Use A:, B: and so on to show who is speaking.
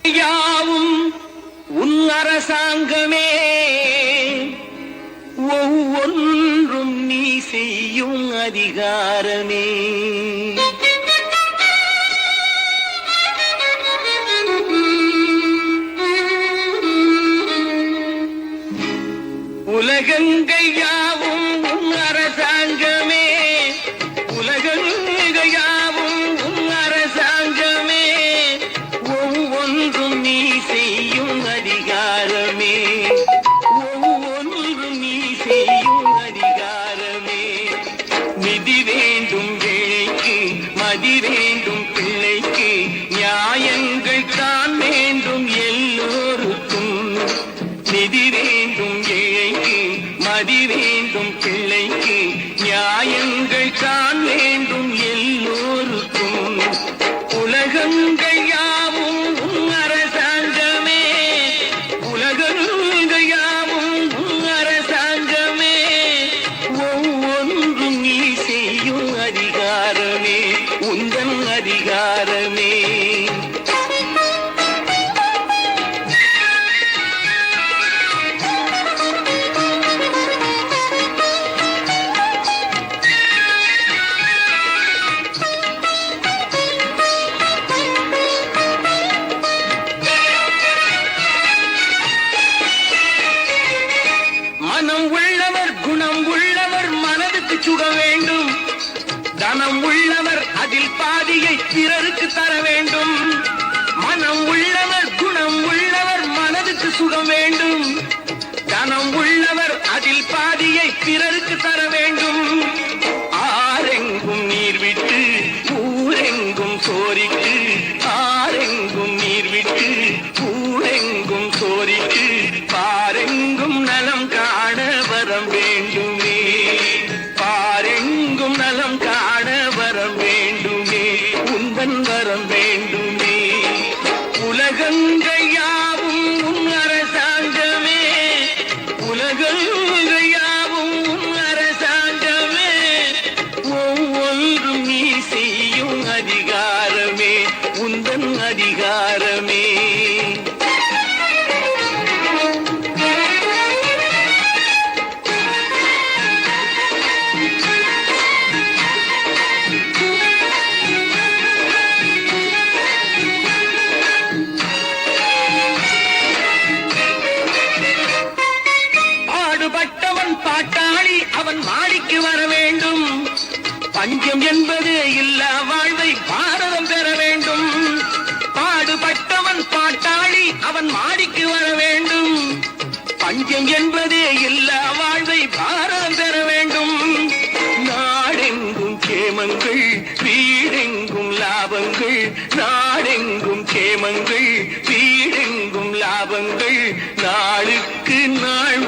A: யாவும் உன் அரசாங்கமே, ஒவ்வொன்றும் நீ செய்யும் அதிகாரமே. உலகங்கள் யாவும் உன் அரசாங்கமே, உலகங்கள் யாவும் உன் அரசாங்கமே, ஒவ்வொன்றும் நீ செய்யும் அதிகாரமே, ஒவ்வொன்றும் நீ செய்யும் அதிகாரமே. நிதி வேண்டும் ஏழைக்கு, மதி வேண்டும் பிள்ளைக்கு, நியாயங்கள் தான் வேண்டும் எல்லோருக்கும். நிதி வேண்டும் ஏழைக்கு, மதி வேண்டும் பிள்ளைக்கு, நியாயங்கள் தான் வேண்டும் எல்லோருக்கும். உலகங்கள் யாவும் உன் அரசாங்கமே, உலகங்கள் யாவும் உன் அரசாங்கமே, ஒவ்வொன்றும் நீ செய்யும் அதிகாரமே, உந்தன் அதிகாரமே. மனம் உள்ளவர் குணம் உள்ளவர் மனதுக்கு சுட வேண்டும். தனம் உள்ளவர் அதில் பாதியை பிறருக்கு தர வேண்டும். மனம் உள்ளவர் குணம் உள்ளவர் மனதுக்கு சுகம் வேண்டும். தனம் உள்ளவர் அதில் பாதியை பிறருக்கு தர வேண்டும். ஆரெங்கும் நீர் விட்டு ஊரெங்கும் சோரிட்டு, ஆரெங்கும் நீர் விட்டு ஊரெங்கும் சோரிட்டு, பாரெங்கும் நலம் காண வரம் வேண்டுமே, பாரெங்கும் நலம் காண வரம் வேண்டுமே, உந்தன் வரம் வேண்டுமே. உலகங்கள் யாவும் உன் அரசாங்கமே, உலகங்கள் யாவும் உன் அரசாங்கமே, ஒவ்வொன்றும் நீ செய்யும் அதிகாரமே, உந்தன் அதிகாரமே. பாடுபட்டவன் பாட்டாளி அவன் மாடிக்கு வர வேண்டும். பஞ்சம் என்பது இல்லா வாழ்வை பாரதம் பெற வேண்டும். பாடுபட்டவன் பாட்டாளி அவன் மாடிக்கு வர வேண்டும். பஞ்சம் என்பது இல்லா வாழ்வை பாரதம் பெற வேண்டும். நாடெங்கும் கேமங்கள் வீடெங்கும் லாபங்கள், நாடெங்கும் கேமங்கள் வீடெங்கும் லாபங்கள், நாளுக்கு நாள்